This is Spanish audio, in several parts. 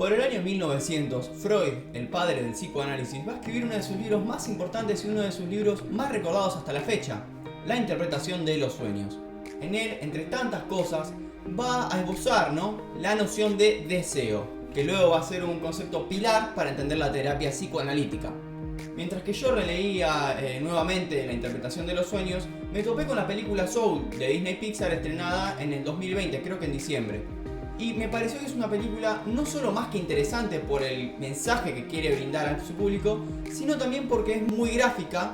Por el año 1900, Freud, el padre del psicoanálisis, va a escribir uno de sus libros más importantes y uno de sus libros más recordados hasta la fecha, La interpretación de los sueños. En él, entre tantas cosas, va a esbozar, la noción de deseo, que luego va a ser un concepto pilar para entender la terapia psicoanalítica. Mientras que yo releía nuevamente La interpretación de los sueños, me topé con la película Soul de Disney Pixar estrenada en el 2020, creo que en diciembre. Y me pareció que es una película no solo más que interesante por el mensaje que quiere brindar a su público, sino también porque es muy gráfica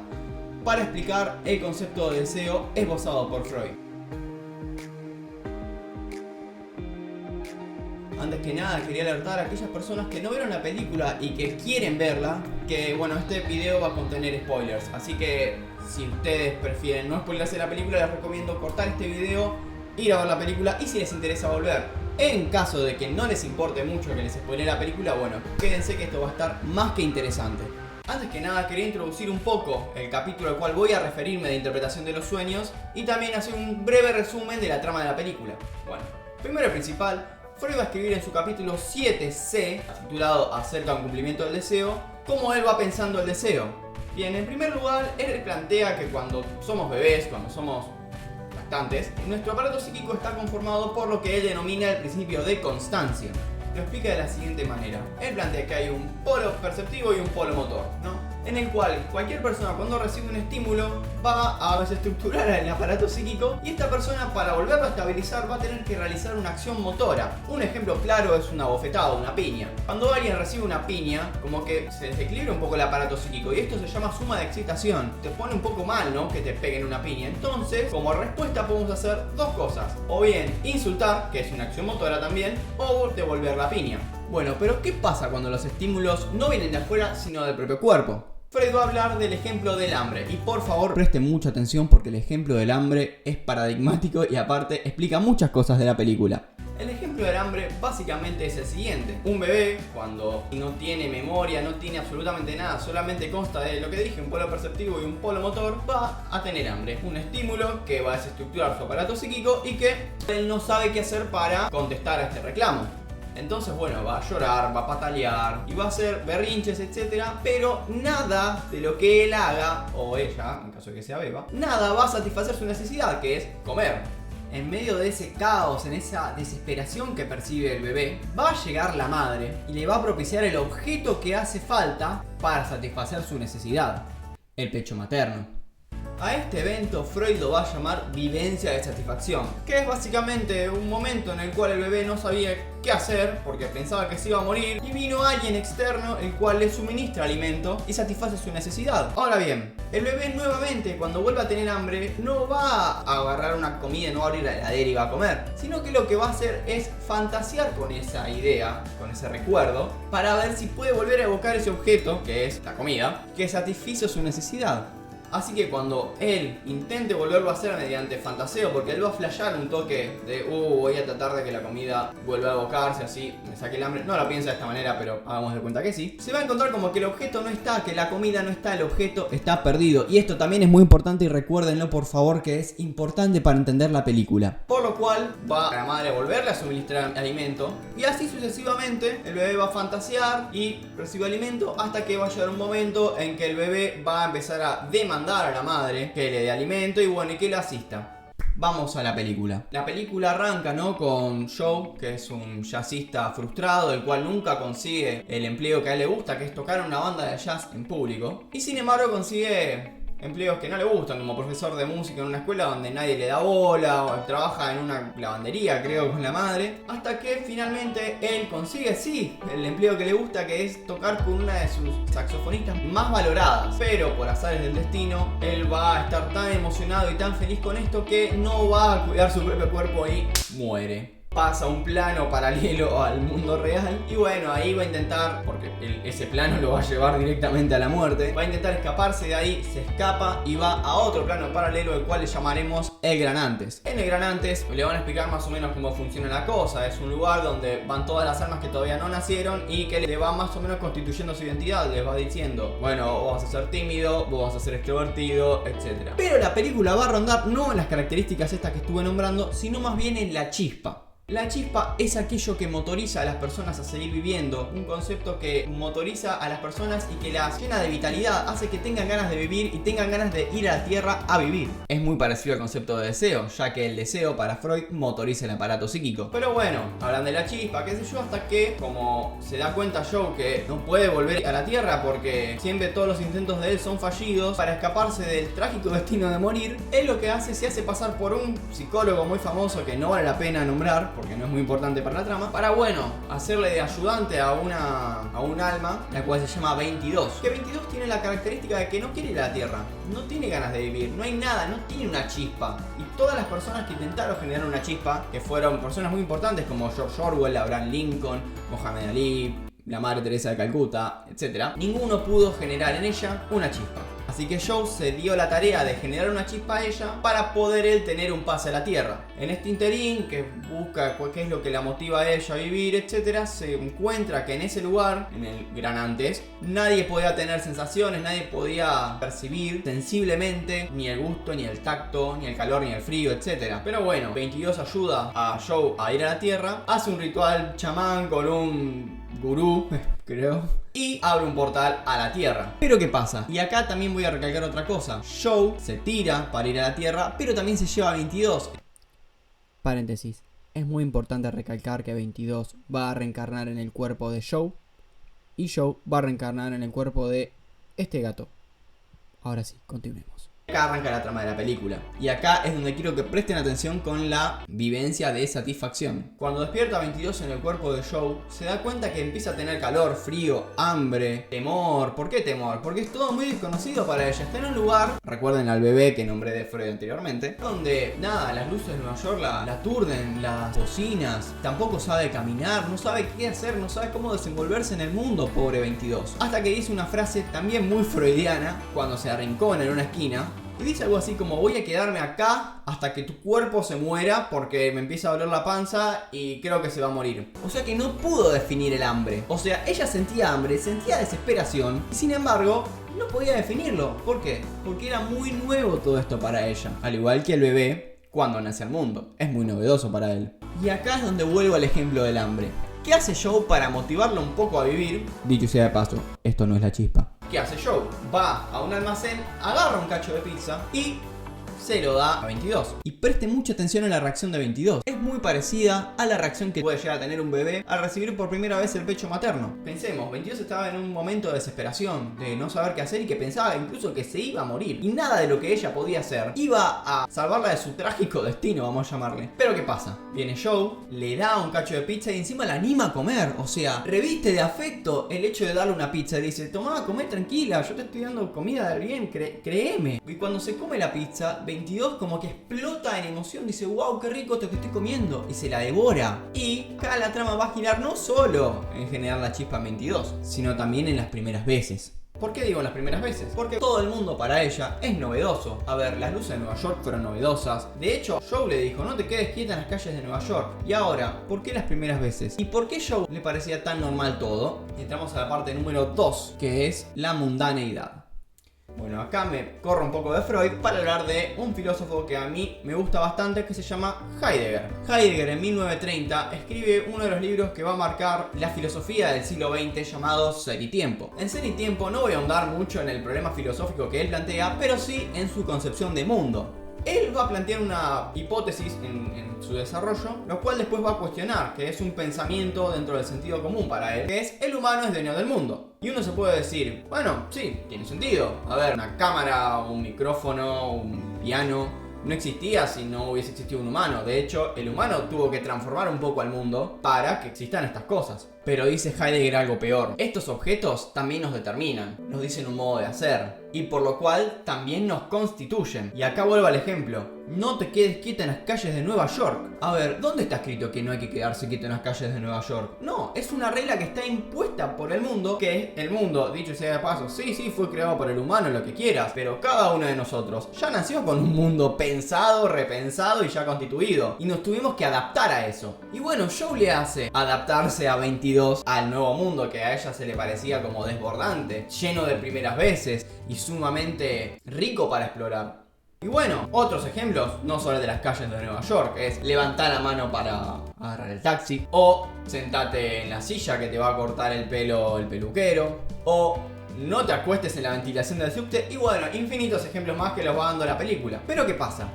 para explicar el concepto de deseo esbozado por Freud. Antes que nada quería alertar a aquellas personas que no vieron la película y que quieren verla, que bueno, este video va a contener spoilers, así que si ustedes prefieren no spoilerse la película, les recomiendo cortar este video, ir a ver la película y si les interesa volver. En caso de que no les importe mucho que les spoile la película, bueno, quédense que esto va a estar más que interesante. Antes que nada quería introducir un poco el capítulo al cual voy a referirme de interpretación de los sueños y también hacer un breve resumen de la trama de la película. Bueno, primero y principal, Freud va a escribir en su capítulo 7C, titulado Acerca de un cumplimiento del deseo, cómo él va pensando el deseo. Bien, en primer lugar, él plantea que cuando somos bebés, cuando somos nuestro aparato psíquico está conformado por lo que él denomina el principio de constancia. Lo explica de la siguiente manera. Él plantea que hay un polo perceptivo y un polo motor, en el cual cualquier persona cuando recibe un estímulo va a desestructurar el aparato psíquico y esta persona para volverlo a estabilizar va a tener que realizar una acción motora. Un ejemplo claro es una bofetada, una piña. Cuando alguien recibe una piña, como que se desequilibra un poco el aparato psíquico y esto se llama suma de excitación. Te pone un poco mal, que te peguen una piña. Entonces, como respuesta podemos hacer dos cosas. O bien insultar, que es una acción motora también, o devolver la piña. Bueno, pero ¿qué pasa cuando los estímulos no vienen de afuera sino del propio cuerpo? Freud va a hablar del ejemplo del hambre y por favor presten mucha atención porque el ejemplo del hambre es paradigmático y aparte explica muchas cosas de la película. El ejemplo del hambre básicamente es el siguiente. Un bebé cuando no tiene memoria, no tiene absolutamente nada, solamente consta de lo que dije, un polo perceptivo y un polo motor, va a tener hambre. Un estímulo que va a desestructurar su aparato psíquico y que él no sabe qué hacer para contestar a este reclamo. Entonces, bueno, va a llorar, va a patalear y va a hacer berrinches, etc. Pero nada de lo que él haga, o ella, en caso de que sea beba, nada va a satisfacer su necesidad, que es comer. En medio de ese caos, en esa desesperación que percibe el bebé, va a llegar la madre y le va a propiciar el objeto que hace falta para satisfacer su necesidad, el pecho materno. A este evento Freud lo va a llamar vivencia de satisfacción, que es básicamente un momento en el cual el bebé no sabía qué hacer porque pensaba que se iba a morir y vino alguien externo el cual le suministra alimento y satisface su necesidad. Ahora bien, el bebé nuevamente cuando vuelva a tener hambre no va a agarrar una comida, no va a abrir la heladera y va a comer, sino que lo que va a hacer es fantasear con esa idea, con ese recuerdo, para ver si puede volver a evocar ese objeto, que es la comida, que satisfizo su necesidad. Así que cuando él intente volverlo a hacer mediante fantaseo, porque él va a flashear un toque de voy a tratar de que la comida vuelva a evocarse, así me saque el hambre. No lo piensa de esta manera, pero hagamos de cuenta que sí. Se va a encontrar como que el objeto no está, que la comida no está, el objeto está perdido. Y esto también es muy importante y recuérdenlo por favor que es importante para entender la película. Por lo cual va a la madre a volverle a suministrar alimento y así sucesivamente el bebé va a fantasear y recibe alimento hasta que va a llegar un momento en que el bebé va a empezar a demandar a la madre que le dé alimento y bueno, y que le asista. Vamos a la película. La película arranca, con Joe, que es un jazzista frustrado, el cual nunca consigue el empleo que a él le gusta, que es tocar una banda de jazz en público. Y sin embargo consigue empleos que no le gustan, como profesor de música en una escuela donde nadie le da bola, o trabaja en una lavandería, creo, con la madre, hasta que finalmente él consigue, sí, el empleo que le gusta, que es tocar con una de sus saxofonistas más valoradas. Pero por azares del destino, él va a estar tan emocionado y tan feliz con esto que no va a cuidar su propio cuerpo y muere. Pasa un plano paralelo al mundo real y bueno, ahí va a intentar, porque ese plano lo va a llevar directamente a la muerte, va a intentar escaparse de ahí, se escapa y va a otro plano paralelo el cual le llamaremos el Gran Antes. En el Gran Antes le van a explicar más o menos cómo funciona la cosa. Es un lugar donde van todas las almas que todavía no nacieron y que le va más o menos constituyendo su identidad. Les va diciendo, bueno, vos vas a ser tímido, vos vas a ser extrovertido, etc. Pero la película va a rondar no en las características estas que estuve nombrando, sino más bien en la chispa. La chispa es aquello que motoriza a las personas a seguir viviendo, un concepto que motoriza a las personas y que las llena de vitalidad, hace que tengan ganas de vivir y tengan ganas de ir a la tierra a vivir. Es muy parecido al concepto de deseo, ya que el deseo para Freud motoriza el aparato psíquico. Pero bueno, hablan de la chispa, qué sé yo, hasta que, como se da cuenta Joe que no puede volver a la tierra porque siempre todos los intentos de él son fallidos, para escaparse del trágico destino de morir, él lo que hace, se hace pasar por un psicólogo muy famoso que no vale la pena nombrar, porque no es muy importante para la trama, para, bueno, hacerle de ayudante a un alma, la cual se llama 22. Que 22 tiene la característica de que no quiere ir a la Tierra, no tiene ganas de vivir, no hay nada, no tiene una chispa. Y todas las personas que intentaron generar una chispa, que fueron personas muy importantes como George Orwell, Abraham Lincoln, Mohamed Ali, la Madre Teresa de Calcuta, etc., ninguno pudo generar en ella una chispa. Así que Joe se dio la tarea de generar una chispa a ella para poder él tener un pase a la Tierra. En este interín, que busca qué es lo que la motiva a ella a vivir, etc., se encuentra que en ese lugar, en el gran antes, nadie podía tener sensaciones, nadie podía percibir sensiblemente ni el gusto, ni el tacto, ni el calor, ni el frío, etc. Pero bueno, 22 ayuda a Joe a ir a la Tierra, hace un ritual chamán con un gurú, creo, y abre un portal a la Tierra. Pero ¿qué pasa? Y acá también voy a recalcar otra cosa. Joe se tira para ir a la Tierra, pero también se lleva a 22. Paréntesis. Es muy importante recalcar que 22 va a reencarnar en el cuerpo de Joe y Joe va a reencarnar en el cuerpo de este gato. Ahora sí, continuemos. Acá arranca la trama de la película. Y acá es donde quiero que presten atención con la vivencia de satisfacción. Cuando despierta 22 en el cuerpo de Joe, se da cuenta que empieza a tener calor, frío, hambre, temor. ¿Por qué temor? Porque es todo muy desconocido para ella. Está en un lugar, recuerden al bebé que nombré de Freud anteriormente, donde nada, las luces de Nueva York la aturden, las bocinas, tampoco sabe caminar, no sabe qué hacer, no sabe cómo desenvolverse en el mundo, pobre 22. Hasta que dice una frase también muy freudiana, cuando se arrincona en una esquina, y dice algo así como: voy a quedarme acá hasta que tu cuerpo se muera porque me empieza a doler la panza y creo que se va a morir. O sea que no pudo definir el hambre. O sea, ella sentía hambre, sentía desesperación y sin embargo no podía definirlo. ¿Por qué? Porque era muy nuevo todo esto para ella. Al igual que el bebé cuando nace al mundo. Es muy novedoso para él. Y acá es donde vuelvo al ejemplo del hambre. ¿Qué hace Joe para motivarlo un poco a vivir? Dicho sea de paso, esto no es la chispa. ¿Qué hace Joe? Va a un almacén, agarra un cacho de pizza y se lo da a 22. Y preste mucha atención a la reacción de 22. Es muy parecida a la reacción que puede llegar a tener un bebé al recibir por primera vez el pecho materno. Pensemos, 22 estaba en un momento de desesperación, de no saber qué hacer y que pensaba incluso que se iba a morir. Y nada de lo que ella podía hacer iba a salvarla de su trágico destino, vamos a llamarle. Pero ¿qué pasa? Viene Joe, le da un cacho de pizza y encima la anima a comer. O sea, reviste de afecto el hecho de darle una pizza. Le dice: tomá, comé tranquila, yo te estoy dando comida de bien, créeme. Y cuando se come la pizza, 22 como que explota en emoción, dice: wow, qué rico esto que estoy comiendo, y se la devora. Y acá la trama va a girar no solo en generar la chispa en 22, sino también en las primeras veces. ¿Por qué digo en las primeras veces? Porque todo el mundo para ella es novedoso. A ver, las luces de Nueva York fueron novedosas. De hecho, Joe le dijo: no te quedes quieta en las calles de Nueva York. Y ahora, ¿por qué las primeras veces? ¿Y por qué Joe le parecía tan normal todo? Y entramos a la parte número 2, que es la mundaneidad. Bueno, acá me corro un poco de Freud para hablar de un filósofo que a mí me gusta bastante, que se llama Heidegger. Heidegger en 1930 escribe uno de los libros que va a marcar la filosofía del siglo XX, llamado Ser y Tiempo. En Ser y Tiempo no voy a ahondar mucho en el problema filosófico que él plantea, pero sí en su concepción de mundo. Él va a plantear una hipótesis en su desarrollo, lo cual después va a cuestionar, que es un pensamiento dentro del sentido común para él, que es: el humano es dueño del mundo. Y uno se puede decir: bueno, sí, tiene sentido. A ver, una cámara, un micrófono, un piano no existía si no hubiese existido un humano. De hecho, el humano tuvo que transformar un poco al mundo para que existan estas cosas. Pero dice Heidegger algo peor: estos objetos también nos determinan, nos dicen un modo de hacer, y por lo cual también nos constituyen. Y acá vuelvo al ejemplo: no te quedes quieta en las calles de Nueva York. A ver, ¿dónde está escrito que no hay que quedarse quieto en las calles de Nueva York? No, es una regla que está impuesta por el mundo, que el mundo, dicho sea de paso, sí, fue creado por el humano, lo que quieras, pero cada uno de nosotros ya nació con un mundo pensado, repensado y ya constituido, y nos tuvimos que adaptar a eso. Y bueno, Joe le hace adaptarse a 22 al nuevo mundo, que a ella se le parecía como desbordante, lleno de primeras veces y sumamente rico para explorar. Y Y bueno, otros ejemplos, no solo de las calles de Nueva York, es levantar la mano para agarrar el taxi, o sentate en la silla que te va a cortar el pelo el peluquero, o no te acuestes en la ventilación del subte, y bueno, infinitos ejemplos más que los va dando la película. Pero ¿qué pasa?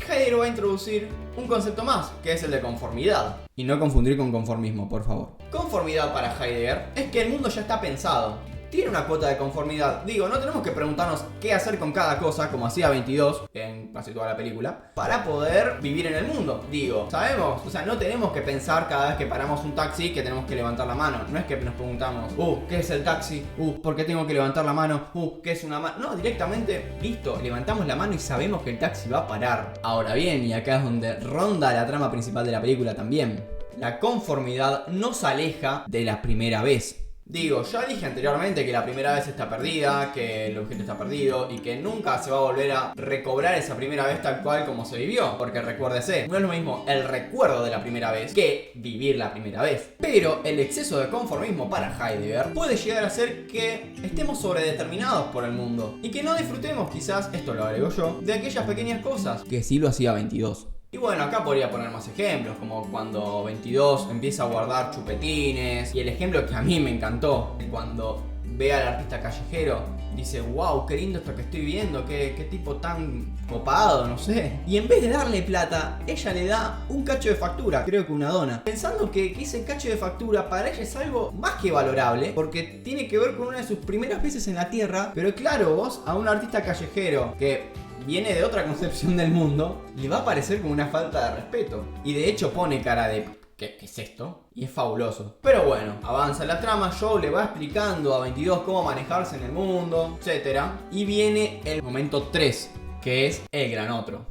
Heidegger va a introducir un concepto más, que es el de conformidad. Y no confundir con conformismo, por favor. Conformidad para Heidegger es que el mundo ya está pensado. Tiene una cuota de conformidad. Digo, no tenemos que preguntarnos qué hacer con cada cosa, como hacía 22 en casi toda la película, para poder vivir en el mundo. Digo, sabemos, o sea, no tenemos que pensar cada vez que paramos un taxi que tenemos que levantar la mano. No es que nos preguntamos, ¿qué es el taxi? ¿Por qué tengo que levantar la mano? ¿Qué es una mano? No, directamente, listo, levantamos la mano y sabemos que el taxi va a parar. Ahora bien, y acá es donde ronda la trama principal de la película también, la conformidad nos aleja de la primera vez. Digo, ya dije anteriormente que la primera vez está perdida, que el objeto está perdido y que nunca se va a volver a recobrar esa primera vez tal cual como se vivió. Porque recuérdese, no es lo mismo el recuerdo de la primera vez que vivir la primera vez. Pero el exceso de conformismo para Heidegger puede llegar a ser que estemos sobredeterminados por el mundo y que no disfrutemos quizás, esto lo agrego yo, de aquellas pequeñas cosas que sí lo hacía 22. Y bueno, acá podría poner más ejemplos, como cuando 22 empieza a guardar chupetines. Y el ejemplo que a mí me encantó, cuando ve al artista callejero, dice, wow, qué lindo esto que estoy viendo, qué tipo tan copado, no sé. Y en vez de darle plata, ella le da un cacho de factura, creo que una dona. Pensando que ese cacho de factura para ella es algo más que valorable, porque tiene que ver con una de sus primeras veces en la Tierra. Pero claro, vos a un artista callejero que viene de otra concepción del mundo, le va a parecer como una falta de respeto. Y de hecho pone cara de ¿qué es esto? Y es fabuloso. Pero bueno, avanza la trama, Joe le va explicando a 22 cómo manejarse en el mundo, etc. Y viene el momento 3, que es el gran otro.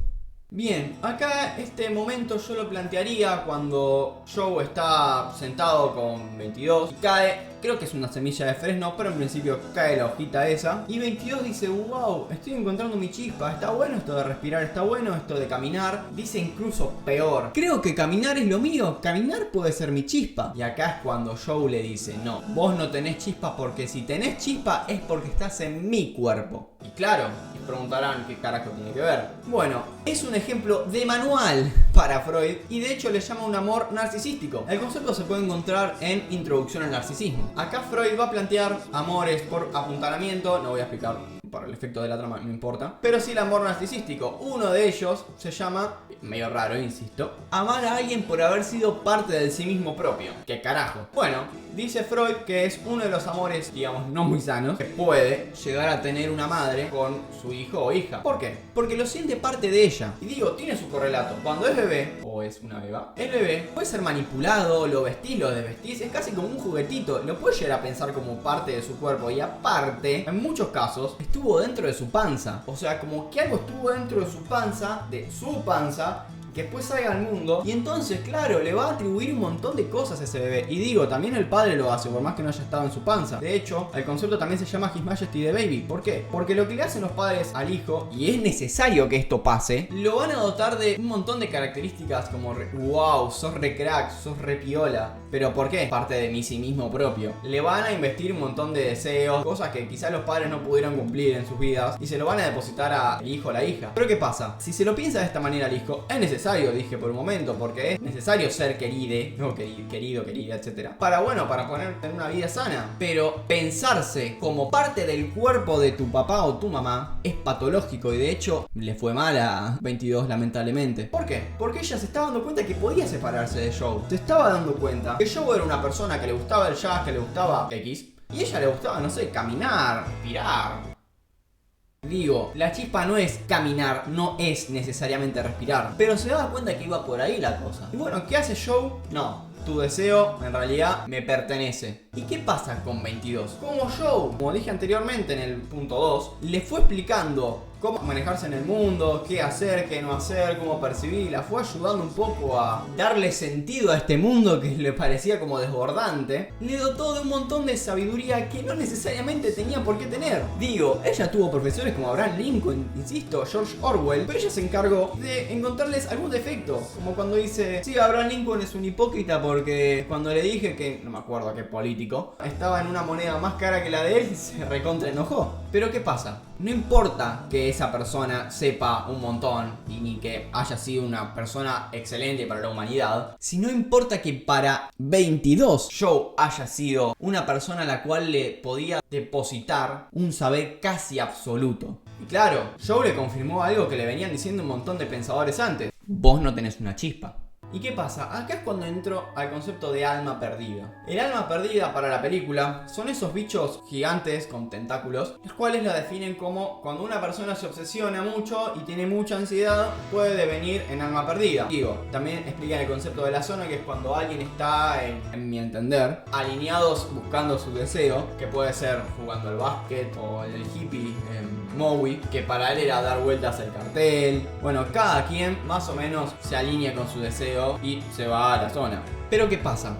Bien, acá este momento yo lo plantearía cuando Joe está sentado con 22 y cae, creo que es una semilla de fresno, pero en principio cae la hojita esa. Y 22 dice, wow, estoy encontrando mi chispa, está bueno esto de respirar, está bueno esto de caminar. Dice incluso peor, creo que caminar es lo mío, caminar puede ser mi chispa. Y acá es cuando Joe le dice, no, vos no tenés chispa porque si tenés chispa es porque estás en mi cuerpo. Y claro, preguntarán qué carajo tiene que ver. Bueno, es un ejemplo de manual para Freud y de hecho le llama un amor narcisístico. El concepto se puede encontrar en Introducción al Narcisismo. Acá Freud va a plantear amores por apuntalamiento, no voy a explicar para el efecto de la trama, no importa, pero sí el amor narcisístico. Uno de ellos se llama, medio raro, insisto, amar a alguien por haber sido parte del sí mismo propio. ¿Qué carajo? Bueno, dice Freud que es uno de los amores, digamos, no muy sanos, que puede llegar a tener una madre con su hijo o hija. ¿Por qué? Porque lo siente parte de ella. Y digo, tiene su correlato. Cuando es bebé, o es una beba, el bebé puede ser manipulado, lo vestís, lo desvestís, es casi como un juguetito. Lo puede llegar a pensar como parte de su cuerpo y aparte, en muchos casos, estuvo dentro de su panza. O sea, como que algo estuvo dentro de su panza, que después salga al mundo y entonces, claro, le va a atribuir un montón de cosas a ese bebé. Y digo, también el padre lo hace, por más que no haya estado en su panza. De hecho, el concepto también se llama His Majesty the Baby. ¿Por qué? Porque lo que le hacen los padres al hijo, y es necesario que esto pase, lo van a dotar de un montón de características como wow, sos re crack, sos re piola. ¿Pero por qué? Parte de mi sí mismo propio. Le van a investir un montón de deseos, cosas que quizás los padres no pudieron cumplir en sus vidas, y se lo van a depositar al hijo o la hija. Pero ¿qué pasa? Si se lo piensa de esta manera al hijo, es necesario, dije por un momento, porque es necesario ser querido, querida, etc. Para poder tener una vida sana. Pero pensarse como parte del cuerpo de tu papá o tu mamá es patológico y de hecho le fue mal a 22 lamentablemente. ¿Por qué? Porque ella se estaba dando cuenta que podía separarse de Joe. Se estaba dando cuenta que Joe era una persona que le gustaba el jazz, que le gustaba X, y a ella le gustaba, no sé, caminar, respirar. Digo, la chispa no es caminar, no es necesariamente respirar, pero se daba cuenta que iba por ahí la cosa. Y bueno, ¿qué hace Joe? No, tu deseo en realidad me pertenece. ¿Y qué pasa con 22? Como Joe, como dije anteriormente en el punto 2, le fue explicando cómo manejarse en el mundo, qué hacer, qué no hacer, cómo percibir, la fue ayudando un poco a darle sentido a este mundo que le parecía como desbordante, le dotó de un montón de sabiduría que no necesariamente tenía por qué tener. Digo, ella tuvo profesores como Abraham Lincoln, insisto, George Orwell, pero ella se encargó de encontrarles algún defecto, como cuando dice, sí, Abraham Lincoln es un hipócrita porque cuando le dije que, no me acuerdo a qué político, estaba en una moneda más cara que la de él, se recontra enojó. Pero ¿qué pasa? No importa que esa persona sepa un montón y ni que haya sido una persona excelente para la humanidad, sino importa que para 22 Joe haya sido una persona a la cual le podía depositar un saber casi absoluto. Y claro, Joe le confirmó algo que le venían diciendo un montón de pensadores antes. Vos no tenés una chispa. ¿Y qué pasa? Acá es cuando entro al concepto de alma perdida. El alma perdida para la película son esos bichos gigantes con tentáculos, los cuales la definen como cuando una persona se obsesiona mucho y tiene mucha ansiedad, puede devenir en alma perdida. Digo, también explican el concepto de la zona, que es cuando alguien está, en mi entender, alineados buscando su deseo, que puede ser jugando al básquet o el hippie Maui, que para él era dar vueltas al cartel. Bueno, cada quien más o menos se alinea con su deseo y se va a la zona. Pero ¿qué pasa?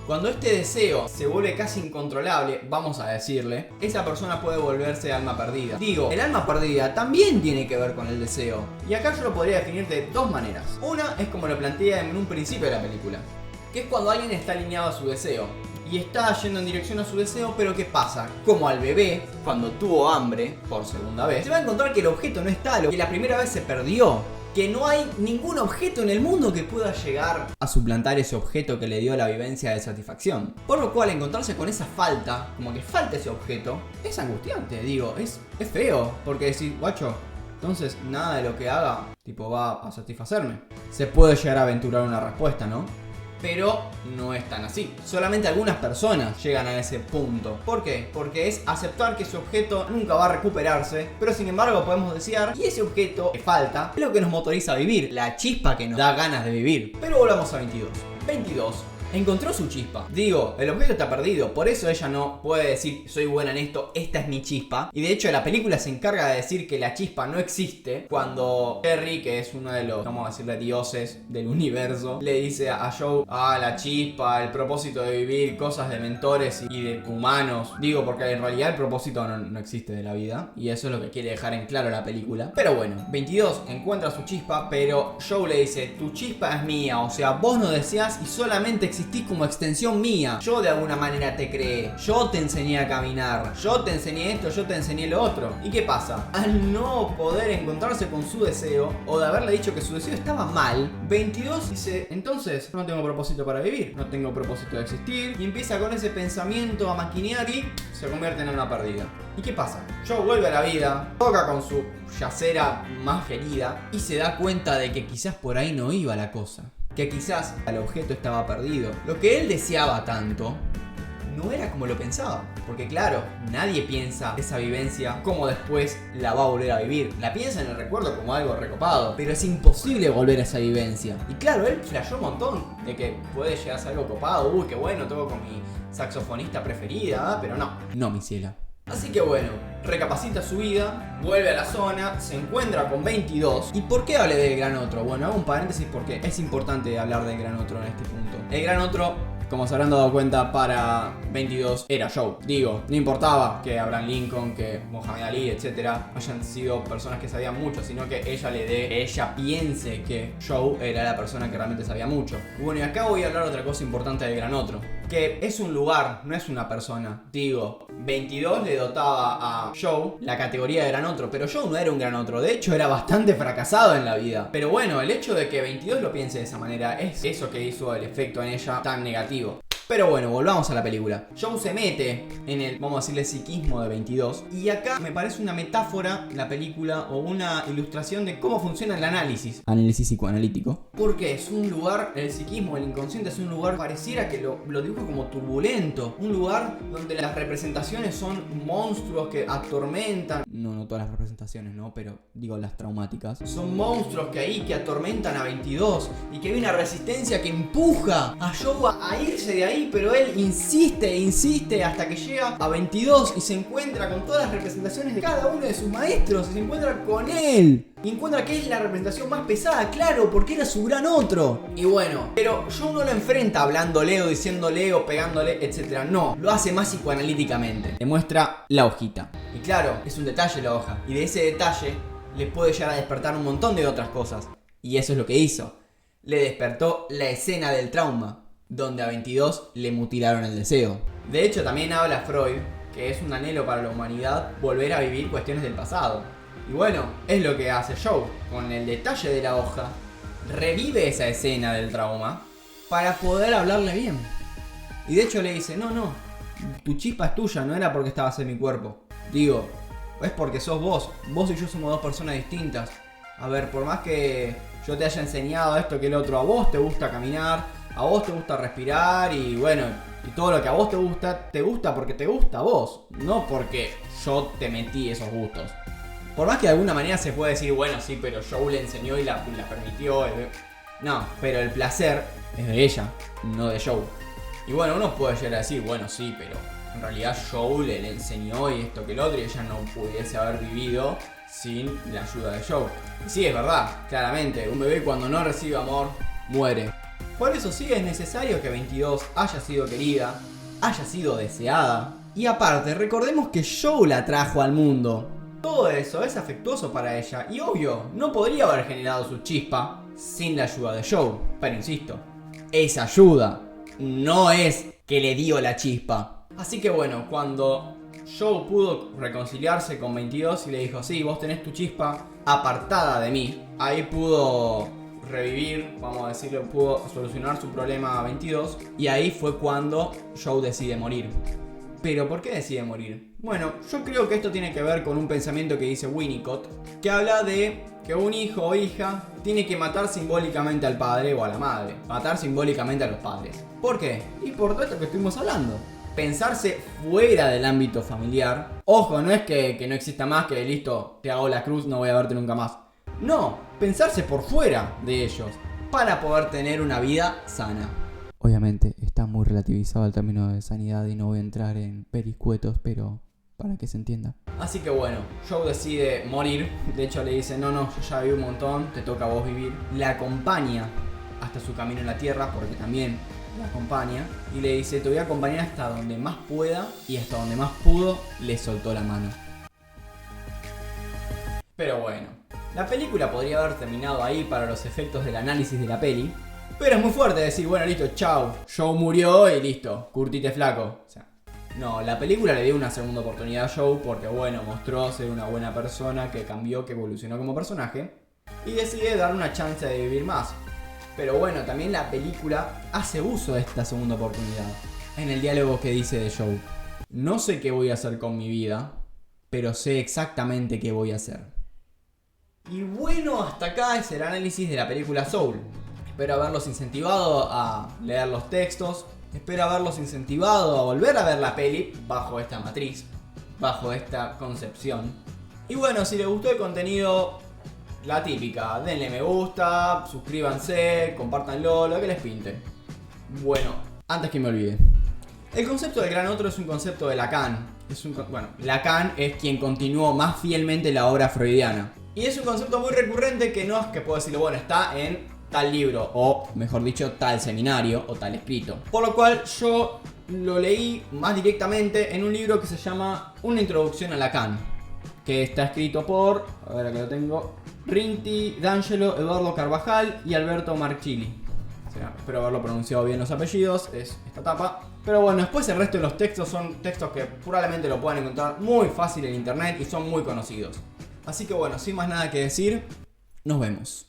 Cuando este deseo se vuelve casi incontrolable, vamos a decirle, esa persona puede volverse alma perdida. Digo, el alma perdida también tiene que ver con el deseo. Y acá yo lo podría definir de dos maneras. Una es como lo plantea en un principio de la película, que es cuando alguien está alineado a su deseo y está yendo en dirección a su deseo, pero ¿qué pasa? Como al bebé, cuando tuvo hambre por segunda vez, se va a encontrar que el objeto no está, lo que la primera vez se perdió. Que no hay ningún objeto en el mundo que pueda llegar a suplantar ese objeto que le dio la vivencia de satisfacción. Por lo cual encontrarse con esa falta, como que falta ese objeto, es angustiante, digo, es feo. Porque decís, guacho, entonces nada de lo que haga, tipo, va a satisfacerme. Se puede llegar a aventurar una respuesta, ¿no? Pero no es tan así. Solamente algunas personas llegan a ese punto. ¿Por qué? Porque es aceptar que ese objeto nunca va a recuperarse, pero sin embargo podemos desear, y ese objeto que falta es lo que nos motoriza a vivir, la chispa que nos da ganas de vivir. Pero volvamos a 22. 22 encontró su chispa. Digo, el objeto está perdido, por eso ella no puede decir soy buena en esto, esta es mi chispa. Y de hecho la película se encarga de decir que la chispa no existe cuando Terry, que es uno de los, vamos a decirle, dioses del universo, le dice a Joe, la chispa, el propósito de vivir, cosas de mentores y de humanos. Digo, porque en realidad el propósito no existe de la vida, y eso es lo que quiere dejar en claro la película. Pero bueno, 22 encuentra su chispa, pero Joe le dice, tu chispa es mía, o sea, vos no deseas y solamente existís como extensión mía. Yo de alguna manera te creé, yo te enseñé a caminar, yo te enseñé esto, yo te enseñé lo otro. ¿Y qué pasa? Al no poder encontrarse con su deseo, o de haberle dicho que su deseo estaba mal, 22 dice, entonces no tengo propósito para vivir, no tengo propósito de existir, y empieza con ese pensamiento a maquinear y se convierte en una perdida. ¿Y qué pasa? Joe vuelve a la vida, toca con su yacera más querida y se da cuenta de que quizás por ahí no iba la cosa. Que quizás el objeto estaba perdido. Lo que él deseaba tanto no era como lo pensaba. Porque claro, nadie piensa esa vivencia como después la va a volver a vivir. La piensa en el recuerdo como algo recopado, pero es imposible volver a esa vivencia. Y claro, él flasheó un montón de que puede llegar a ser algo copado. Uy, qué bueno, toco con mi saxofonista preferida, pero no, mi ciela. Así que bueno, recapacita su vida, vuelve a la zona, se encuentra con 22. ¿Y por qué hablé del Gran Otro? Bueno, hago un paréntesis porque es importante hablar del Gran Otro en este punto. El Gran Otro, como se habrán dado cuenta, para 22 era Joe. Digo, no importaba que Abraham Lincoln, que Muhammad Ali, etcétera, hayan sido personas que sabían mucho, sino que ella piense que Joe era la persona que realmente sabía mucho. Bueno, y acá voy a hablar de otra cosa importante del Gran Otro, que es un lugar, no es una persona. Digo, 22 le dotaba a Joe la categoría de Gran Otro, pero Joe no era un Gran Otro, de hecho era bastante fracasado en la vida. Pero bueno, el hecho de que 22 lo piense de esa manera es eso que hizo el efecto en ella tan negativo. Pero bueno, volvamos a la película. Joe se mete en el, vamos a decirle, psiquismo de 22. Y acá me parece una metáfora, la película, o una ilustración de cómo funciona el análisis. Análisis psicoanalítico. Porque es un lugar, el psiquismo, el inconsciente es un lugar, pareciera que lo dibujo como turbulento. Un lugar donde las representaciones son monstruos que atormentan. No todas las representaciones, ¿no? Pero digo las traumáticas. Son monstruos que atormentan a 22. Y que hay una resistencia que empuja a Joe a irse de ahí. Pero él insiste hasta que llega a 22 y se encuentra con todas las representaciones de cada uno de sus maestros. Y se encuentra con él. Y encuentra que es la representación más pesada, claro, porque era su Gran Otro. Y bueno, pero Joe no lo enfrenta hablándole o diciéndole o pegándole, etc. No, lo hace más psicoanalíticamente. Le muestra la hojita. Y claro, es un detalle la hoja. Y de ese detalle le puede llegar a despertar un montón de otras cosas. Y eso es lo que hizo. Le despertó la escena del trauma, donde a 22 le mutilaron el deseo. De hecho, también habla Freud, que es un anhelo para la humanidad volver a vivir cuestiones del pasado. Y bueno, es lo que hace Joe. Con el detalle de la hoja, revive esa escena del trauma para poder hablarle bien. Y de hecho le dice, no, tu chispa es tuya, no era porque estabas en mi cuerpo. Digo, es porque sos vos. Vos y yo somos dos personas distintas. A ver, por más que yo te haya enseñado esto que el otro, a vos te gusta caminar, a vos te gusta respirar y bueno, y todo lo que a vos te gusta porque te gusta a vos, no porque yo te metí esos gustos. Por más que de alguna manera se puede decir, bueno, sí, pero Joe le enseñó y la permitió. No, pero el placer es de ella, no de Joe. Y bueno, uno puede llegar a decir, bueno, sí, pero en realidad Joe le enseñó y esto que el otro y ella no pudiese haber vivido sin la ayuda de Joe. Y sí, es verdad, claramente, un bebé cuando no recibe amor, muere. Por eso sí es necesario que 22 haya sido querida, haya sido deseada. Y aparte, recordemos que Joe la trajo al mundo. Todo eso es afectuoso para ella y obvio, no podría haber generado su chispa sin la ayuda de Joe. Pero insisto, es ayuda, no es que le dio la chispa. Así que bueno, cuando Joe pudo reconciliarse con 22 y le dijo, sí, vos tenés tu chispa apartada de mí, ahí pudo revivir, vamos a decirlo, pudo solucionar su problema a 22 y ahí fue cuando Joe decide morir. ¿Pero por qué decide morir? Bueno, yo creo que esto tiene que ver con un pensamiento que dice Winnicott, que habla de que un hijo o hija tiene que matar simbólicamente al padre o a la madre. Matar simbólicamente a los padres. ¿Por qué? Y por todo esto que estuvimos hablando. Pensarse fuera del ámbito familiar. Ojo, no es que no exista más, que listo, te hago la cruz, no voy a verte nunca más. No, pensarse por fuera de ellos para poder tener una vida sana. Obviamente está muy relativizado el término de sanidad y no voy a entrar en pericuetos, pero para que se entienda. Así que bueno, Joe decide morir. De hecho le dice, no, yo ya viví un montón, te toca a vos vivir. La acompaña hasta su camino en la tierra, porque también la acompaña. Y le dice, te voy a acompañar hasta donde más pueda. Y hasta donde más pudo, le soltó la mano. Pero bueno, la película podría haber terminado ahí para los efectos del análisis de la peli. Pero es muy fuerte decir, bueno, listo, chau, Joe murió y listo, curtite flaco. O sea, no, la película le dio una segunda oportunidad a Joe porque, bueno, mostró ser una buena persona, que cambió, que evolucionó como personaje. Y decide darle una chance de vivir más. Pero bueno, también la película hace uso de esta segunda oportunidad. En el diálogo que dice de Joe, no sé qué voy a hacer con mi vida, pero sé exactamente qué voy a hacer. Y bueno, hasta acá es el análisis de la película Soul. Espero haberlos incentivado a leer los textos. Espero haberlos incentivado a volver a ver la peli bajo esta matriz, bajo esta concepción. Y bueno, si les gustó el contenido, la típica, denle me gusta, suscríbanse, compártanlo, lo que les pinte. Bueno, antes que me olvide, el concepto del gran otro es un concepto de Lacan. Lacan es quien continuó más fielmente la obra freudiana. Y es un concepto muy recurrente que no es que puedo decirlo, bueno, está en tal libro, o mejor dicho, tal seminario, o tal escrito. Por lo cual yo lo leí más directamente en un libro que se llama Una introducción a Lacan, que está escrito por, a ver acá lo tengo, Rinti, D'Angelo, Eduardo Carvajal y Alberto Marchilli. O sea, espero haberlo pronunciado bien los apellidos, es esta tapa. Pero bueno, después el resto de los textos son textos que probablemente lo puedan encontrar muy fácil en internet y son muy conocidos. Así que bueno, sin más nada que decir, nos vemos.